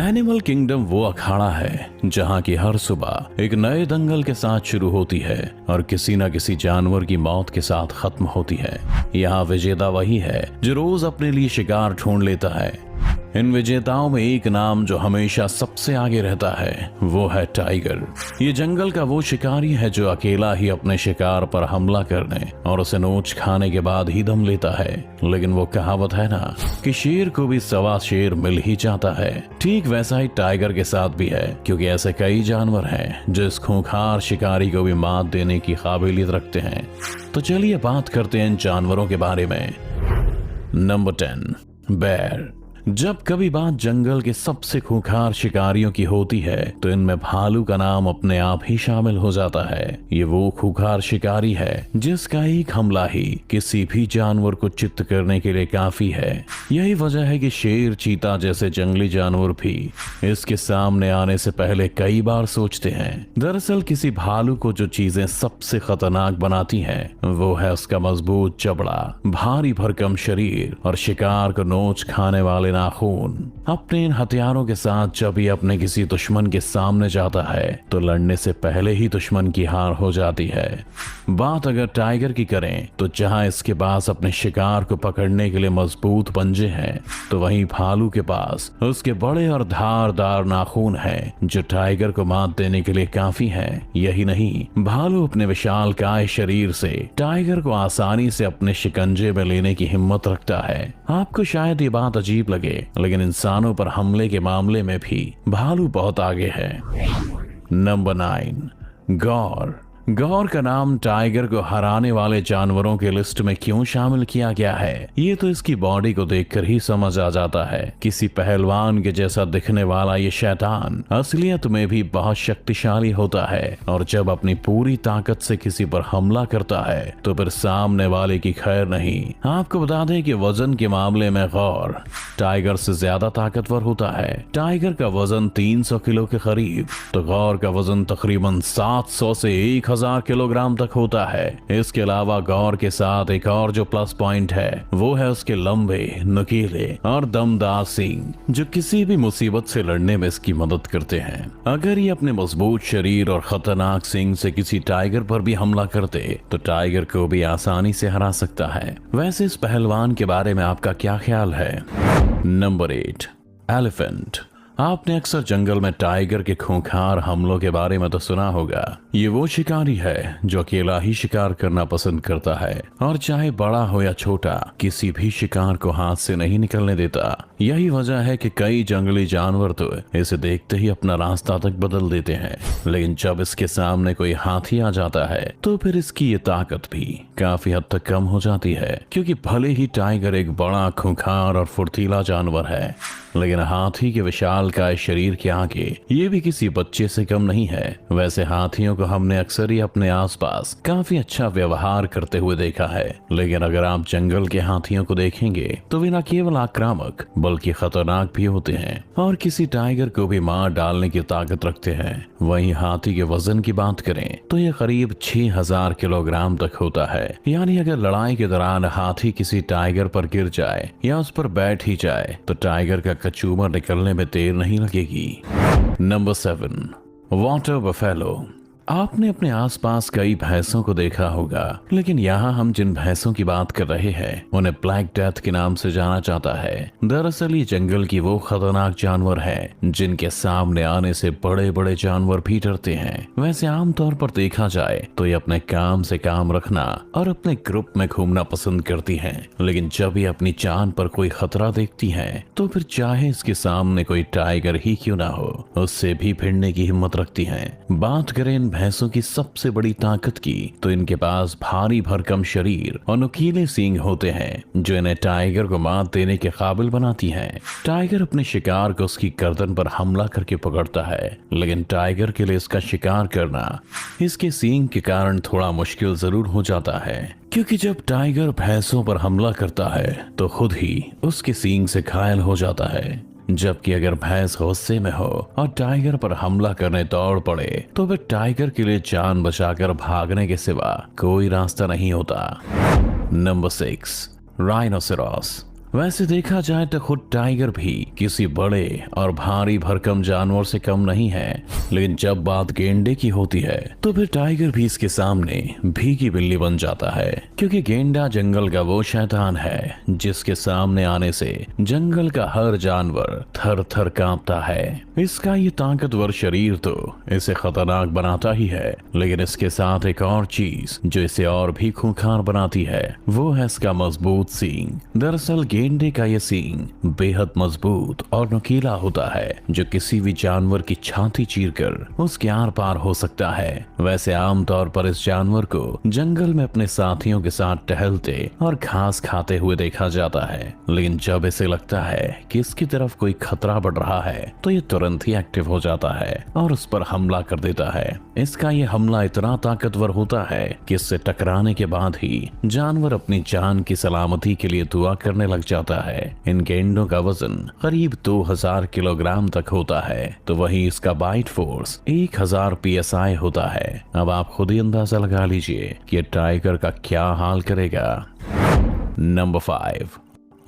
Animal kingdom वो अखाड़ा है जहाँ की हर सुबह एक नए दंगल के साथ शुरू होती है और किसी न किसी जानवर की मौत के साथ खत्म होती है। यहाँ विजेता वही है जो रोज अपने लिए शिकार ढूंढ लेता है। इन विजेताओं में एक नाम जो हमेशा सबसे आगे रहता है वो है टाइगर। ये जंगल का वो शिकारी है जो अकेला ही अपने शिकार पर हमला करने और उसे नोच खाने के बाद ही दम लेता है। लेकिन वो कहावत है ना कि शेर को भी सवा शेर मिल ही जाता है, ठीक वैसा ही टाइगर के साथ भी है, क्योंकि ऐसे कई जानवर हैं जो इस खूंखार शिकारी को भी मात देने की काबिलियत रखते हैं। तो चलिए बात करते हैं इन जानवरों के बारे में। नंबर 10, बेर। जब कभी बात जंगल के सबसे खूंखार शिकारियों की होती है तो इनमें भालू का नाम अपने आप ही शामिल हो जाता है। ये वो खूंखार शिकारी है जिसका एक हमला ही किसी भी जानवर को चित्त करने के लिए काफी है। यही वजह है कि शेर, चीता जैसे जंगली जानवर भी इसके सामने आने से पहले कई बार सोचते हैं। दरअसल किसी भालू को जो चीजें सबसे खतरनाक बनाती हैं वो है उसका मजबूत चमड़ा, भारी भरकम शरीर और शिकार को नोच खाने वाले नाखून। अपने इन हथियारों के साथ जब ये अपने किसी दुश्मन के सामने जाता है तो लड़ने से पहले ही दुश्मन की हार हो जाती है। बात अगर टाइगर की करें तो जहां इसके पास अपने शिकार को पकड़ने के लिए मजबूत पंजे हैं, तो वहीं भालू के पास उसके बड़े और धारदार नाखून हैं जो टाइगर को मात देने के लिए काफी है। यही नहीं, भालू अपने विशालकाय शरीर से टाइगर को आसानी से अपने शिकंजे में लेने की हिम्मत रखता है। आपको शायद ये बात अजीब लगे, लेकिन इंसानों पर हमले के मामले में भी भालू बहुत आगे है। नंबर 9, गौर। गौर का नाम टाइगर को हराने वाले जानवरों के लिस्ट में क्यों शामिल किया गया है, ये तो इसकी बॉडी को देखकर ही समझ आ जाता है। किसी पहलवान के जैसा दिखने वाला ये शैतान असलियत में भी बहुत शक्तिशाली होता है और जब अपनी पूरी ताकत से किसी पर हमला करता है तो फिर सामने वाले की खैर नहीं। आपको बता दें कि वजन के मामले में गौर टाइगर से ज्यादा ताकतवर होता है। टाइगर का वजन 300 किलो के करीब, तो गौर का वजन तकरीबन 700 से 1000 किलोग्राम तक होता है। इसके अलावा गौर के साथ एक और जो प्लस पॉइंट है वो है उसके लंबे, नुकीले और दमदार सींग जो किसी भी मुसीबत से लड़ने में इसकी मदद करते हैं। अगर ये अपने मजबूत शरीर और खतरनाक सींग से किसी टाइगर पर भी हमला करते तो टाइगर को भी आसानी से हरा सकता है। वैसे इस पहलवान के बारे में आपका क्या ख्याल है? Number 8, elephant. आपने अक्सर जंगल में टाइगर के खूंखार हमलों के बारे में तो सुना होगा। ये वो शिकारी है जो अकेला ही शिकार करना पसंद करता है और चाहे बड़ा हो या छोटा किसी भी शिकार को हाथ से नहीं निकलने देता। यही वजह है कि कई जंगली जानवर तो इसे देखते ही अपना रास्ता तक बदल देते हैं, लेकिन जब इसके सामने कोई हाथी आ जाता है तो फिर इसकी ये ताकत भी काफी हद तक कम हो जाती है। क्योंकि भले ही टाइगर एक बड़ा, खूंखार और फुर्तीला जानवर है, लेकिन हाथी के विशालकाय शरीर के आगे ये भी किसी बच्चे से कम नहीं है। वैसे हाथियों को हमने अक्सर ही अपने आसपास काफी अच्छा व्यवहार करते हुए देखा है, लेकिन अगर आप जंगल के हाथियों को देखेंगे तो वे न केवल आक्रामक बल्कि खतरनाक भी होते हैं और किसी टाइगर को भी मार डालने की ताकत रखते हैं। वहीं हाथी के वजन की बात करें तो यह करीब 6000 किलोग्राम तक होता है। यानी अगर लड़ाई के दौरान हाथी किसी टाइगर पर गिर जाए या उस पर बैठ ही जाए तो टाइगर का कचूमर निकलने में देर नहीं लगेगी। Number 7, water buffalo. आपने अपने आसपास कई भैंसों को देखा होगा, लेकिन यहाँ हम जिन भैंसों की बात कर रहे हैं उन्हें ब्लैक डेथ के नाम से जाना जाता है। दरअसल ये जंगल की वो खतरनाक जानवर है जिनके सामने आने से बड़े बड़े जानवर भी डरते हैं। वैसे आमतौर पर देखा जाए तो ये अपने काम से काम रखना और अपने ग्रुप में घूमना पसंद करती है, लेकिन जब ये अपनी जान पर कोई खतरा देखती है तो फिर चाहे इसके सामने कोई टाइगर ही क्यों ना हो, उससे भी भिड़ने की हिम्मत रखती है। बात करें भैंसों की सबसे बड़ी ताकत की तो इनके पास भारी भरकम शरीर और नुकीले सींग होते हैं जो इन्हें टाइगर को मात देने के काबिल बनाती हैं। टाइगर अपने शिकार को उसकी गर्दन पर हमला करके पकड़ता है, लेकिन टाइगर के लिए इसका शिकार करना इसके सींग के कारण थोड़ा मुश्किल जरूर हो जाता है, क्योंकि जब टाइगर भैंसों पर हमला करता है तो खुद ही उसके सींग से घायल हो जाता है। जबकि अगर भैंस गुस्से में हो और टाइगर पर हमला करने दौड़ पड़े तो फिर टाइगर के लिए जान बचाकर भागने के सिवा कोई रास्ता नहीं होता। Number 6, rhinoceros. वैसे देखा जाए तो खुद टाइगर भी किसी बड़े और भारी भरकम जानवर से कम नहीं है, लेकिन जब बात गेंडे की होती है तो फिर टाइगर भी इसके सामने भीगी बिल्ली बन जाता है, क्योंकि गेंडा जंगल का वो शैतान है जिसके सामने आने से जंगल का हर जानवर थर थर कांपता है। इसका ये ताकतवर शरीर तो इसे खतरनाक बनाता ही है, लेकिन इसके साथ एक और चीज जो इसे और भी खूंखार बनाती है वो है इसका मजबूत सींग। दरअसल गेंडे का ये सींग बेहद मजबूत और नुकीला होता है जो किसी भी जानवर की छाती चीरकर उसके आर पार हो सकता है। वैसे आमतौर पर इस जानवर को जंगल में अपने साथियों के साथ टहलते और घास खाते हुए देखा जाता है, लेकिन जब इसे लगता है कि इसकी तरफ कोई खतरा बढ़ रहा है तो ये तुरंत ही एक्टिव हो जाता है और उस पर हमला कर देता है। इसका ये हमला इतना ताकतवर होता है कि इससे टकराने के बाद ही जानवर अपनी जान की सलामती के लिए दुआ करने लग जाता है। इन गेंडों का वजन करीब 2000 किलोग्राम तक होता है, तो वहीं इसका बाइट फोर्स 1000 PSI होता है। अब आप खुद ही अंदाजा लगा लीजिए कि टाइगर का क्या हाल करेगा। Number 5,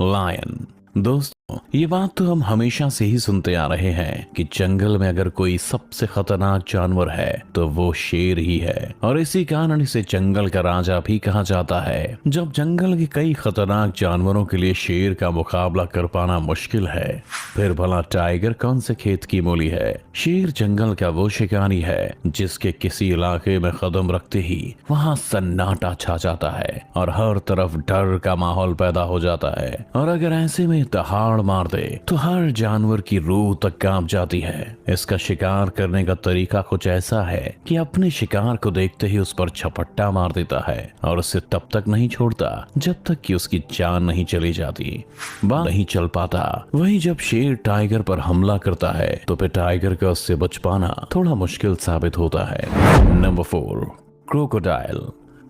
lion. दोस्तों, ये बात तो हम हमेशा से ही सुनते आ रहे हैं कि जंगल में अगर कोई सबसे खतरनाक जानवर है तो वो शेर ही है, और इसी कारण इसे जंगल का राजा भी कहा जाता है। जब जंगल के कई खतरनाक जानवरों के लिए शेर का मुकाबला कर पाना मुश्किल है, फिर भला टाइगर कौन से खेत की मूली है। शेर जंगल का वो शिकारी है जिसके किसी इलाके में कदम रखते ही वहाँ सन्नाटा छा जाता है और हर तरफ डर का माहौल पैदा हो जाता है, और अगर ऐसे में दहाड़ मार दे तो हर जानवर की रूह तक कांप जाती है। इसका शिकार करने का तरीका कुछ ऐसा है कि अपने शिकार को देखते ही उस पर झपट्टा मार देता है और उसे तब तक नहीं छोड़ता जब तक कि उसकी जान नहीं चली जाती। बात नहीं चल पाता। वहीं जब शेर टाइगर पर हमला करता है तो फिर टाइगर का उससे बच पाना थोड़ा मुश्किल साबित होता है। Number 4, crocodile.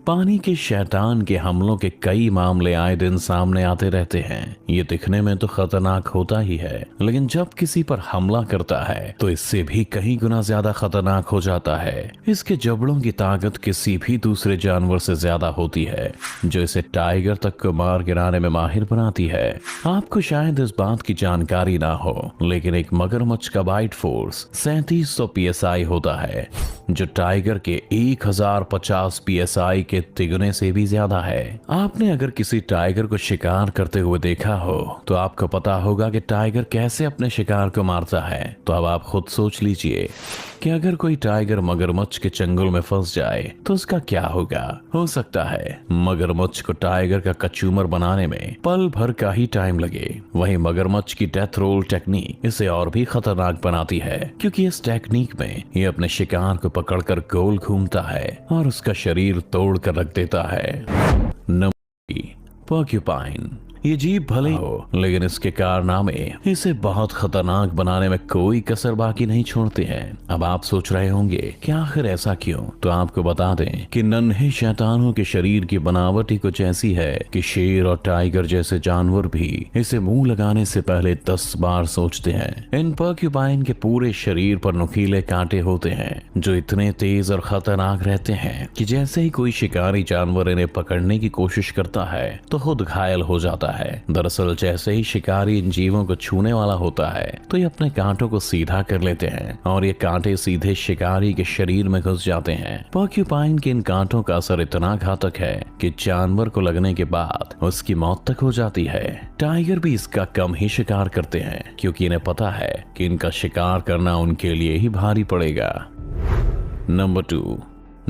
पानी के शैतान के हमलों के कई मामले आए दिन सामने आते रहते हैं। ये दिखने में तो खतरनाक होता ही है, लेकिन जब किसी पर हमला करता है तो इससे भी कहीं गुना ज्यादा खतरनाक हो जाता है। इसके जबड़ों की ताकत किसी भी दूसरे जानवर से ज्यादा होती है, जो इसे टाइगर तक को मार गिराने में माहिर बनाती है। आपको शायद इस बात की जानकारी ना हो, लेकिन एक मगरमच्छ का बाइट फोर्स 3700 PSI होता है, जो टाइगर के 1050 PSI के तिगुने से भी ज्यादा है। आपने अगर किसी टाइगर को शिकार करते हुए देखा हो तो आपको पता होगा कि टाइगर कैसे अपने शिकार को मारता है। तो अब आप खुद सोच लीजिए कि अगर कोई टाइगर मगरमच्छ के चंगुल में फंस जाए तो उसका क्या होगा। हो सकता है मगरमच्छ को टाइगर का कचूमर बनाने में पल भर का ही टाइम लगे। वहीं मगरमच्छ की डेथ रोल टेक्निक इसे और भी खतरनाक बनाती है, क्योंकि इस टेक्निक में ये अपने शिकार को पकड़कर गोल घूमता है और उसका शरीर तोड़ कर रख देता है। Number 3, porcupine. ये जीव भले हो, लेकिन इसके कारनामे इसे बहुत खतरनाक बनाने में कोई कसर बाकी नहीं छोड़ते हैं। अब आप सोच रहे होंगे कि आखिर ऐसा क्यों, तो आपको बता दें कि नन्हे शैतानों के शरीर की बनावट ही कुछ ऐसी है कि शेर और टाइगर जैसे जानवर भी इसे मुंह लगाने से पहले 10 बार सोचते हैं। इन पोर्क्यूपाइन के पूरे शरीर पर नुकीले कांटे होते हैं जो इतने तेज और खतरनाक रहते हैं कि जैसे ही कोई शिकारी जानवर इन्हें पकड़ने की कोशिश करता है तो खुद घायल हो जाता है। दरअसल जैसे ही शिकारी इन जीवों को छूने वाला होता है तो ये अपने कांटों को सीधा कर लेते हैं और ये कांटे सीधे शिकारी के शरीर में घुस जाते हैं। पोर्क्यूपाइन के इन कांटों का असर इतना घातक है कि जानवर को लगने के बाद उसकी मौत तक हो जाती है। टाइगर भी इसका कम ही शिकार करते हैं, क्योंकि इन्हें पता है कि इनका शिकार करना उनके लिए ही भारी पड़ेगा। नंबर 2,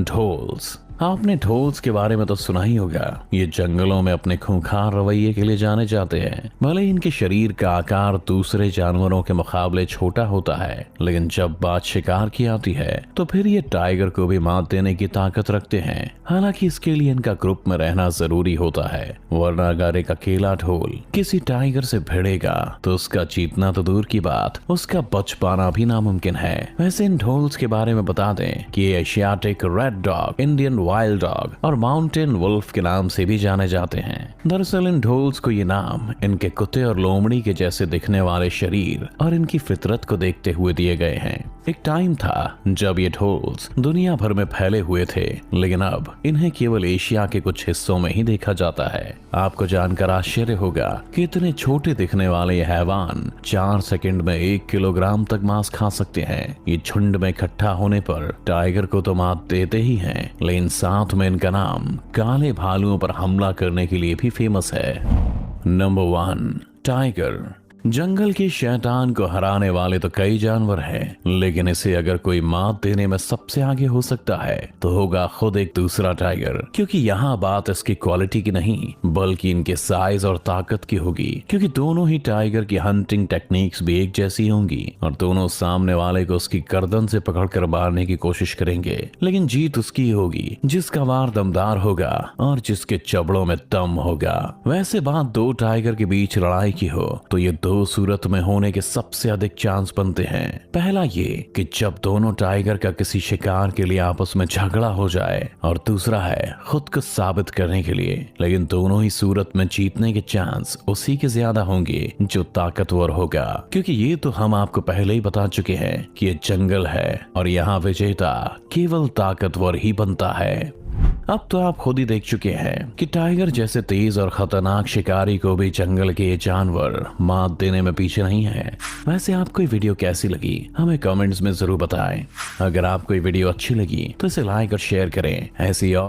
ढोल्स। आपने ढोल्स के बारे में तो सुना ही होगा। ये जंगलों में अपने खूंखार रवैये के लिए जाने जाते हैं। भले इनके शरीर का आकार दूसरे जानवरों के मुकाबले छोटा होता है, लेकिन जब बात शिकार की आती है तो फिर ये टाइगर को भी मात देने की ताकत रखते हैं। हालांकि इसके लिए इनका ग्रुप में रहना जरूरी होता है, वरना अगर एक अकेला ढोल किसी टाइगर से भिड़ेगा तो उसका जीतना तो दूर की बात, उसका बच पाना भी नामुमकिन है। वैसे इन ढोल्स के बारे में बता दें कि ये Asiatic red dog, Indian wild dog और माउंटेन वुल्फ के नाम से भी जाने जाते हैं। दरअसल इन ढोल्स को ये नाम इनके कुत्ते और लोमड़ी के जैसे दिखने वाले शरीर और इनकी फितरत को देखते हुए दिए गए हैं। एक टाइम था जब ये ढोल्स दुनिया भर में फैले हुए थे, लेकिन अब इन्हें केवल एशिया के कुछ हिस्सों में ही देखा जाता है। आपको जानकर आश्चर्य होगा कि इतने छोटे दिखने वाले ये हैवान 4 सेकंड में 1 किलोग्राम तक मांस खा सकते हैं। ये झुंड में इकट्ठा होने पर टाइगर को तो मात देते ही हैं, लेकिन साथ में इनका नाम काले भालुओं पर हमला करने के लिए भी फेमस है। Number 1, tiger. जंगल की शैतान को हराने वाले तो कई जानवर हैं, लेकिन इसे अगर कोई मात देने में सबसे आगे हो सकता है तो होगा खुद एक दूसरा टाइगर। क्योंकि यहाँ बात इसकी क्वालिटी की नहीं बल्कि इनके साइज और ताकत की होगी। क्योंकि दोनों ही टाइगर की हंटिंग टेक्निक्स भी एक जैसी होंगी और दोनों सामने वाले को उसकी गर्दन से पकड़कर मारने की कोशिश करेंगे, लेकिन जीत उसकी होगी जिसका वार दमदार होगा और जिसके चबड़ों में दम होगा। वैसे बात 2 टाइगर के बीच लड़ाई की हो तो ये 2 सूरत में होने के सबसे अधिक चांस बनते हैं। पहला ये कि जब दोनों टाइगर का किसी शिकार के लिए आपस में झगड़ा हो जाए, और दूसरा है खुद को साबित करने के लिए। लेकिन दोनों ही सूरत में जीतने के चांस उसी के ज्यादा होंगे जो ताकतवर होगा, क्योंकि ये तो हम आपको पहले ही बता चुके हैं कि ये जंगल है और यहाँ विजेता केवल ताकतवर ही बनता है। अब तो आप खुद ही देख चुके हैं कि टाइगर जैसे तेज और खतरनाक शिकारी को भी जंगल के ये जानवर मात देने में पीछे नहीं है। वैसे आपको ये वीडियो कैसी लगी हमें कमेंट्स में जरूर बताएं। अगर आपको ये वीडियो अच्छी लगी तो इसे लाइक और शेयर करें। ऐसी और